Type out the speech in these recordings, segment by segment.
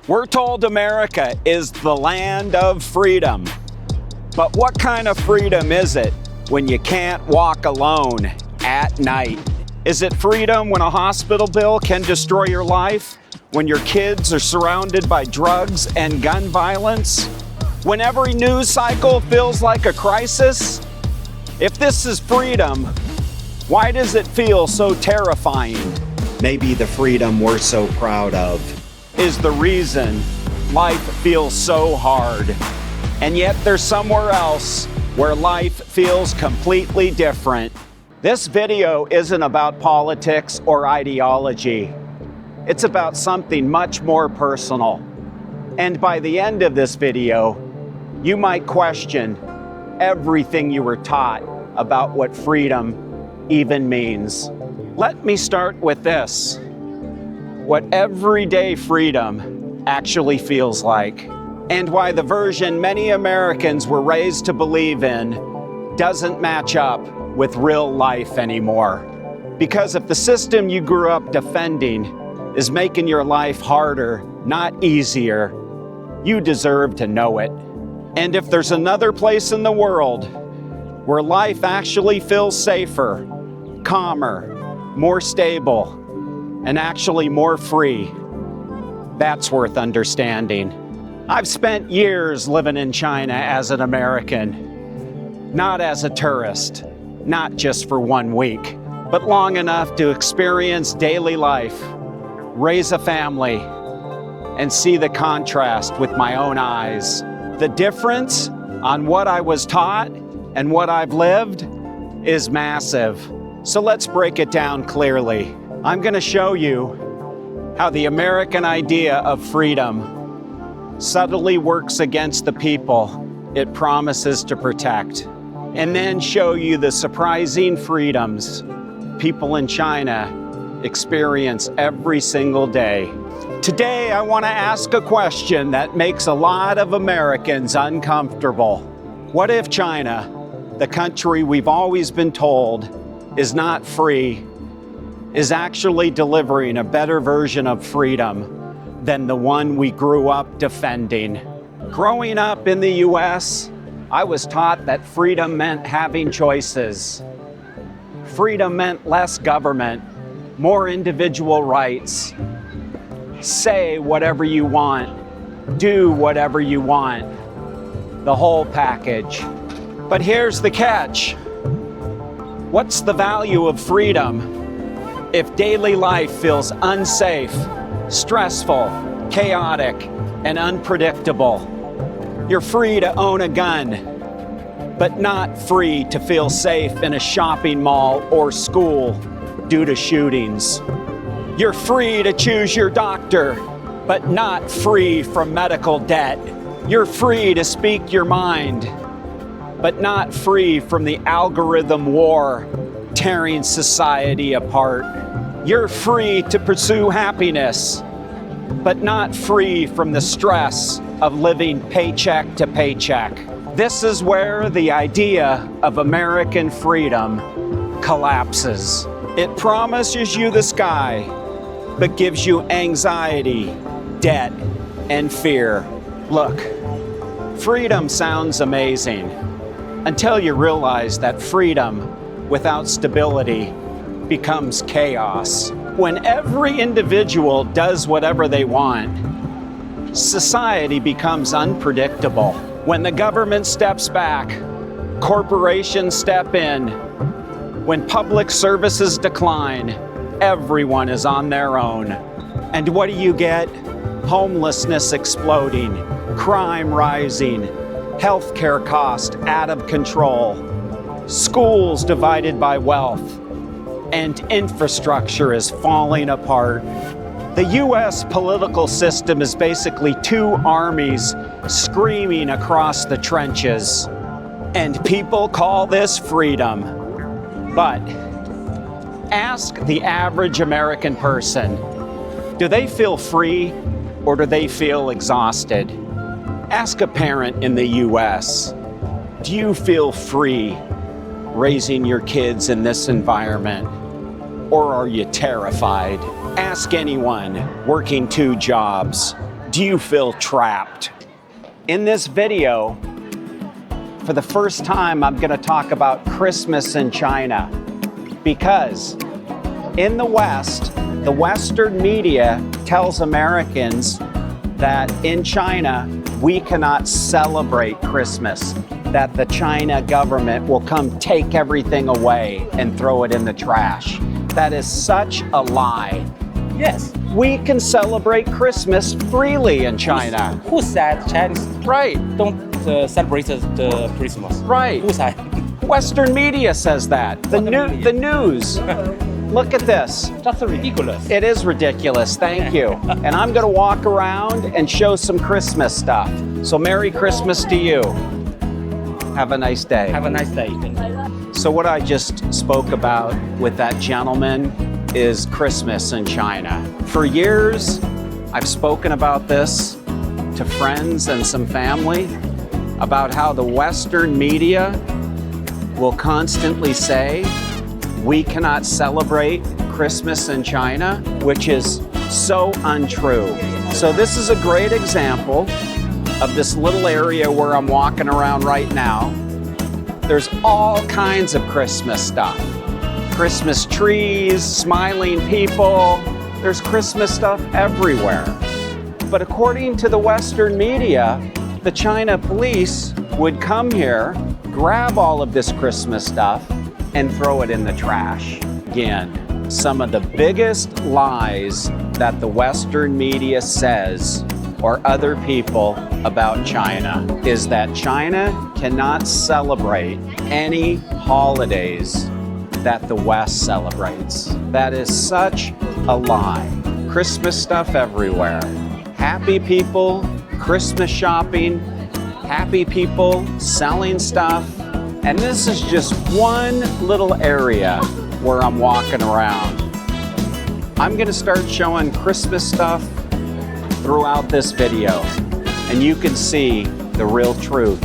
We're told America is the land of freedom. But what kind of freedom is it when you can't walk alone at night? Is it freedom when a hospital bill can destroy your life? When your kids are surrounded by drugs and gun violence? When every news cycle feels like a crisis? If this is freedom, why does it feel so terrifying? Maybe the freedom we're so proud of is the reason life feels so hard. And yet there's somewhere else where life feels completely different. This video isn't about politics or ideology. It's about something much more personal. And by the end of this video, you might question everything you were taught about what freedom even means. Let me start with this. What everyday freedom actually feels like, and why the version many Americans were raised to believe in doesn't match up with real life anymore. Because if the system you grew up defending is making your life harder, not easier, you deserve to know it. And if there's another place in the world where life actually feels safer, calmer, more stable, and actually more free, that's worth understanding. I've spent years living in China as an American, not as a tourist, not just for 1 week, but long enough to experience daily life, raise a family, and see the contrast with my own eyes. The difference on what I was taught and what I've lived is massive. So let's break it down clearly. I'm going to show you how the American idea of freedom subtly works against the people it promises to protect, and then show you the surprising freedoms people in China experience every single day. Today, I want to ask a question that makes a lot of Americans uncomfortable. What if China, the country we've always been told is not free, is actually delivering a better version of freedom than the one we grew up defending? Growing up in the US, I was taught that freedom meant having choices. Freedom meant less government, more individual rights. Say whatever you want, do whatever you want, the whole package. But here's the catch. What's the value of freedom if daily life feels unsafe, stressful, chaotic, and unpredictable? You're free to own a gun, but not free to feel safe in a shopping mall or school due to shootings. You're free to choose your doctor, but not free from medical debt. You're free to speak your mind, but not free from the algorithm war tearing society apart. You're free to pursue happiness, but not free from the stress of living paycheck to paycheck. This is where the idea of American freedom collapses. It promises you the sky, but gives you anxiety, debt, and fear. Look, freedom sounds amazing until you realize that freedom without stability becomes chaos. When every individual does whatever they want, society becomes unpredictable. When the government steps back, corporations step in. When public services decline, everyone is on their own. And what do you get? Homelessness exploding, crime rising, healthcare costs out of control, schools divided by wealth, and infrastructure is falling apart. The US political system is basically two armies screaming across the trenches. And people call this freedom. But ask the average American person, do they feel free or do they feel exhausted? Ask a parent in the US, do you feel free raising your kids in this environment? Or are you terrified? Ask anyone working 2 jobs, do Do you feel trapped? In this video, for the first time, I'm going to talk about Christmas in China, because in the West, the Western media tells Americans that in China, we cannot celebrate Christmas, that the China government will come take everything away and throw it in the trash. That is such a lie. Yes. We can celebrate Christmas freely in China. Who said Chinese Right, don't celebrate the Christmas? right. Who said? Western media says that. The news. Look at this. That's ridiculous. It is ridiculous, thank you. And I'm gonna walk around and show some Christmas stuff. So Merry Christmas to you. Have a nice day. Have a nice day. Thank you. So what I just spoke about with that gentleman is Christmas in China. For years, I've spoken about this to friends and some family about how the Western media will constantly say we cannot celebrate Christmas in China, which is so untrue. So this is a great example of this little area where I'm walking around right now. There's all kinds of Christmas stuff. Christmas trees, smiling people. There's Christmas stuff everywhere. But according to the Western media, the China police would come here, grab all of this Christmas stuff, and throw it in the trash. Again, some of the biggest lies that the Western media says, or other people, about China is that China cannot celebrate any holidays that the West celebrates. That is such a lie. Christmas stuff everywhere. Happy people, Christmas shopping, happy people selling stuff. And this is just one little area where I'm walking around. I'm gonna start showing Christmas stuff throughout this video, and you can see the real truth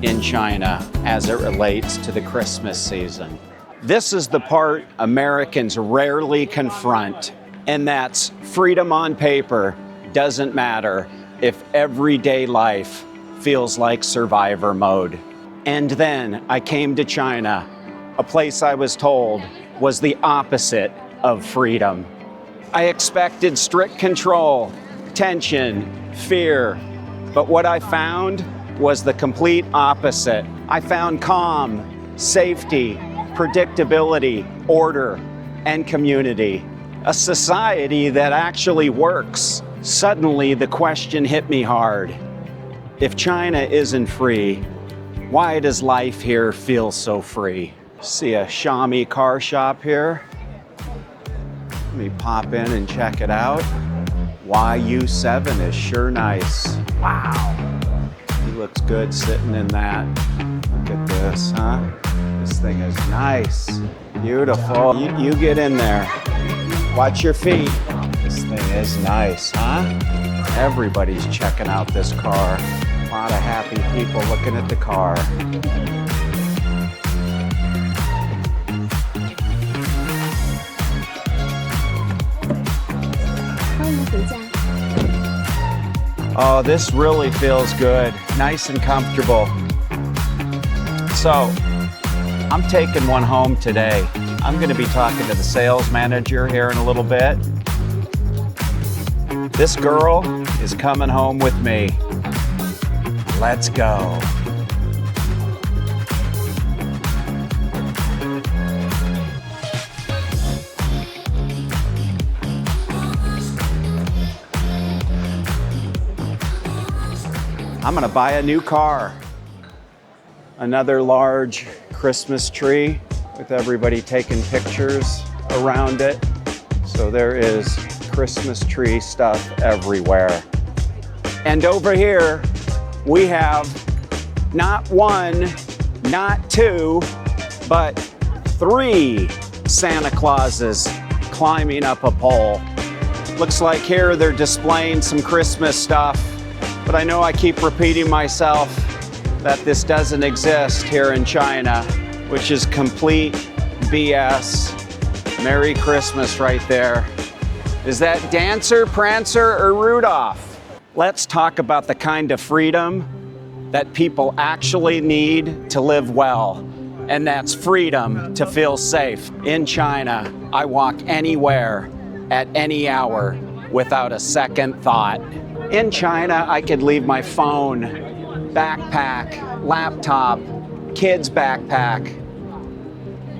in China as it relates to the Christmas season. This is the part Americans rarely confront, and that's freedom on paper doesn't matter if everyday life feels like survivor mode. And then I came to China, a place I was told was the opposite of freedom. I expected strict control, tension, fear, but what I found was the complete opposite. I found calm, safety, predictability, order, and community. A society that actually works. Suddenly the question hit me hard. If China isn't free, why does life here feel so free? See a Xiaomi car shop here. Let me pop in and check it out. YU7 is sure nice. Wow. He looks good sitting in that. Look at this, huh? This thing is nice. Beautiful. You get in there. Watch your feet. This thing is nice, huh? Everybody's checking out this car. A lot of happy people looking at the car. Oh, this really feels good. Nice and comfortable. So, I'm taking one home today. I'm going to be talking to the sales manager here in a little bit. This girl is coming home with me. Let's go. I'm gonna buy a new car. Another large Christmas tree with everybody taking pictures around it. So there is Christmas tree stuff everywhere. And over here, we have not one, not two, but 3 Santa Clauses climbing up a pole. Looks like here they're displaying some Christmas stuff, but I know I keep repeating myself that this doesn't exist here in China, which is complete BS. Merry Christmas right there. Is that Dancer, Prancer, or Rudolph? Let's talk about the kind of freedom that people actually need to live well, and that's freedom to feel safe. In China, I walk anywhere at any hour without a second thought. In China, I could leave my phone, backpack, laptop, kids' backpack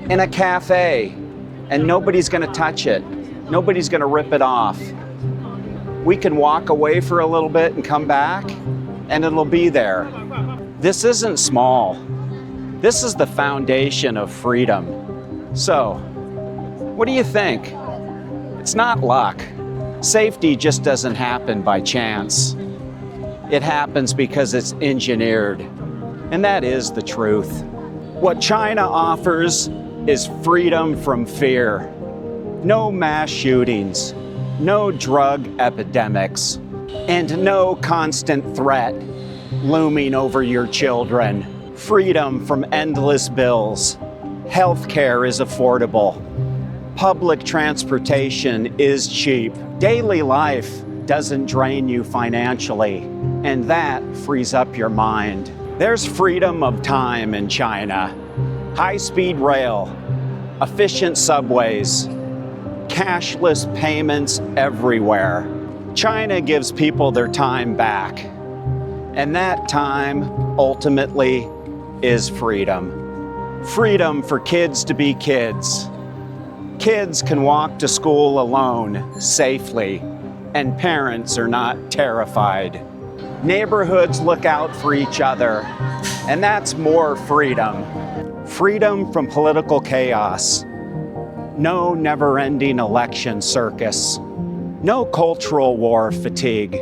in a cafe, and nobody's gonna touch it. Nobody's gonna rip it off. We can walk away for a little bit and come back, and it'll be there. This isn't small. This is the foundation of freedom. So, what do you think? It's not luck. Safety just doesn't happen by chance. It happens because it's engineered. And that is the truth. What China offers is freedom from fear. No mass shootings, no drug epidemics, and no constant threat looming over your children. Freedom from endless bills. Healthcare is affordable. Public transportation is cheap. Daily life doesn't drain you financially, and that frees up your mind. There's freedom of time in China. High-speed rail, efficient subways, cashless payments everywhere. China gives people their time back, and that time ultimately is freedom. Freedom for kids to be kids. Kids can walk to school alone safely, and parents are not terrified. Neighborhoods look out for each other, and that's more freedom. Freedom from political chaos. No never-ending election circus. No cultural war fatigue.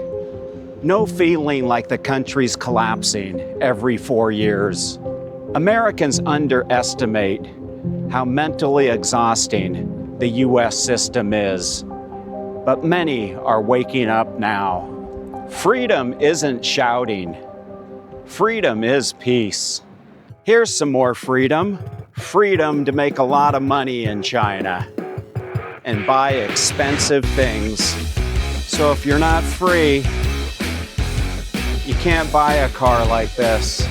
No feeling like the country's collapsing every 4 years. Americans underestimate how mentally exhausting the US system is, but many are waking up now. Freedom isn't shouting. Freedom is peace. Here's some more freedom. Freedom to make a lot of money in China and buy expensive things. So if you're not free, you can't buy a car like this.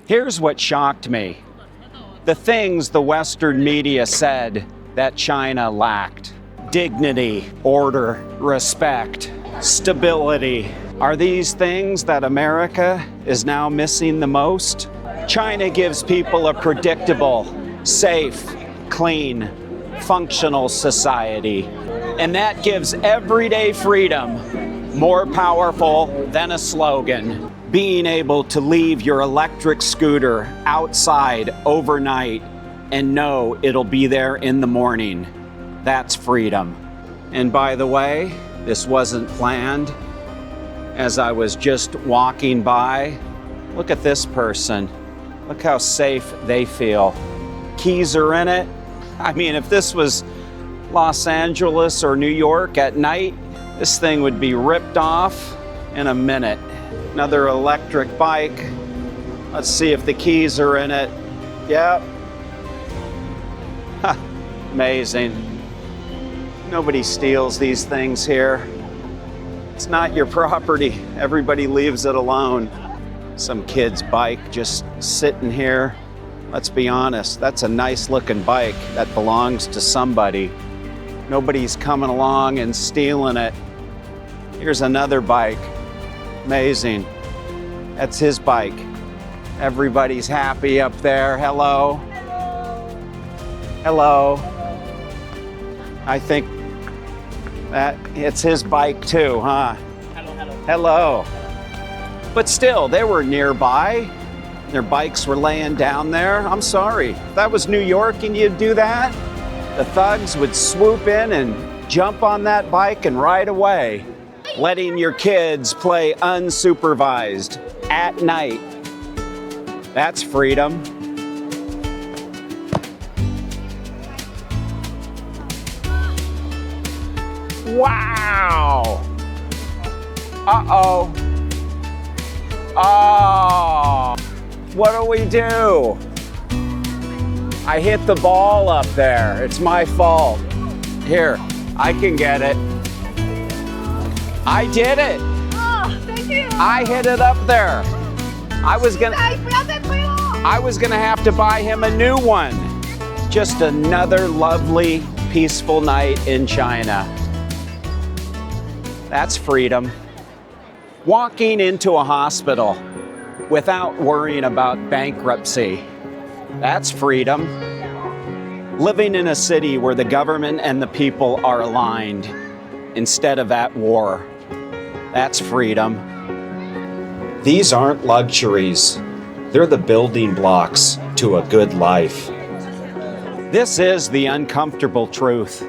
Here's what shocked me. The things the Western media said that China lacked. Dignity, order, respect, stability. Are these things that America is now missing the most? China gives people a predictable, safe, clean, functional society. And that gives everyday freedom more powerful than a slogan. Being able to leave your electric scooter outside overnight and know it'll be there in the morning. That's freedom. And by the way, this wasn't planned. As I was just walking by, look at this person. Look how safe they feel. Keys are in it. I mean, if this was Los Angeles or New York at night, this thing would be ripped off in a minute. Another electric bike. Let's see if the keys are in it. Yep. Amazing. Nobody steals these things here. It's not your property. Everybody leaves it alone. Some kid's bike just sitting here. Let's be honest, that's a nice looking bike that belongs to somebody. Nobody's coming along and stealing it. Here's another bike. Amazing. That's his bike. Everybody's happy up there. Hello. Hello. I think that it's his bike too, huh? Hello. But still, they were nearby. Their bikes were laying down there. I'm sorry. If that was New York and you'd do that, the thugs would swoop in and jump on that bike and ride away, letting your kids play unsupervised at night. That's freedom. Wow. Uh-oh. Oh. What do we do? I hit the ball up there. It's my fault. Here, I can get it. I did it. Oh, thank you. I hit it up there. I was gonna have to buy him a new one. Just another lovely, peaceful night in China. That's freedom. Walking into a hospital without worrying about bankruptcy. That's freedom. Living in a city where the government and the people are aligned instead of at war. That's freedom. These aren't luxuries. They're the building blocks to a good life. This is the uncomfortable truth.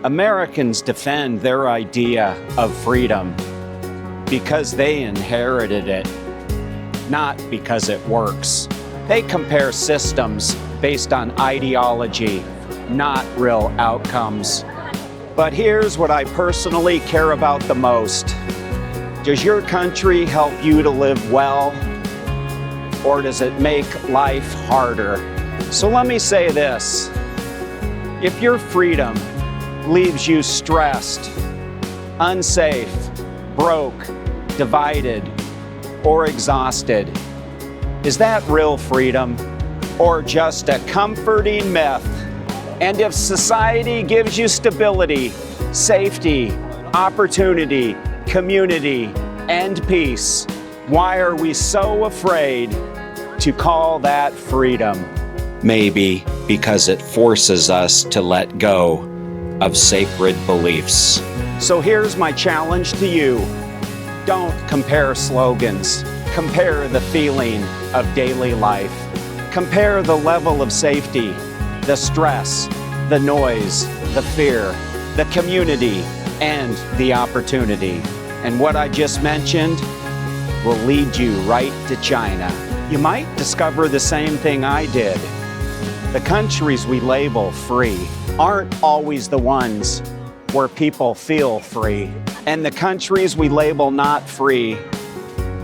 Americans defend their idea of freedom because they inherited it, not because it works. They compare systems based on ideology, not real outcomes. But here's what I personally care about the most. Does your country help you to live well, or does it make life harder? So let me say this. If your freedom leaves you stressed, unsafe, broke, divided, or exhausted, is that real freedom or just a comforting myth? And if society gives you stability, safety, opportunity, community, and peace, why are we so afraid to call that freedom? Maybe because it forces us to let go of sacred beliefs. So here's my challenge to you. Don't compare slogans. Compare the feeling of daily life. Compare the level of safety, the stress, the noise, the fear, the community, and the opportunity. And what I just mentioned will lead you right to China. You might discover the same thing I did. The countries we label free aren't always the ones where people feel free. And the countries we label not free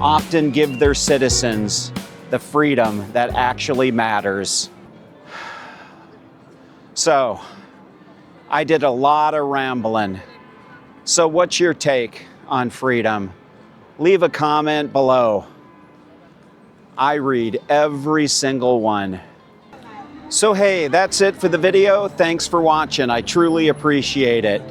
often give their citizens the freedom that actually matters. So, I did a lot of rambling. So what's your take on freedom? Leave a comment below. I read every single one. So hey, that's it for the video. Thanks for watching. I truly appreciate it.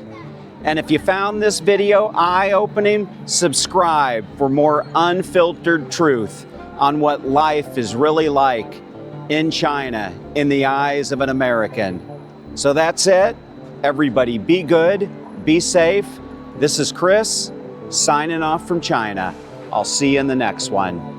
And if you found this video eye-opening, subscribe for more unfiltered truth on what life is really like in China in the eyes of an American. So that's it. Everybody be good, be safe. This is Chris, signing off from China. I'll see you in the next one.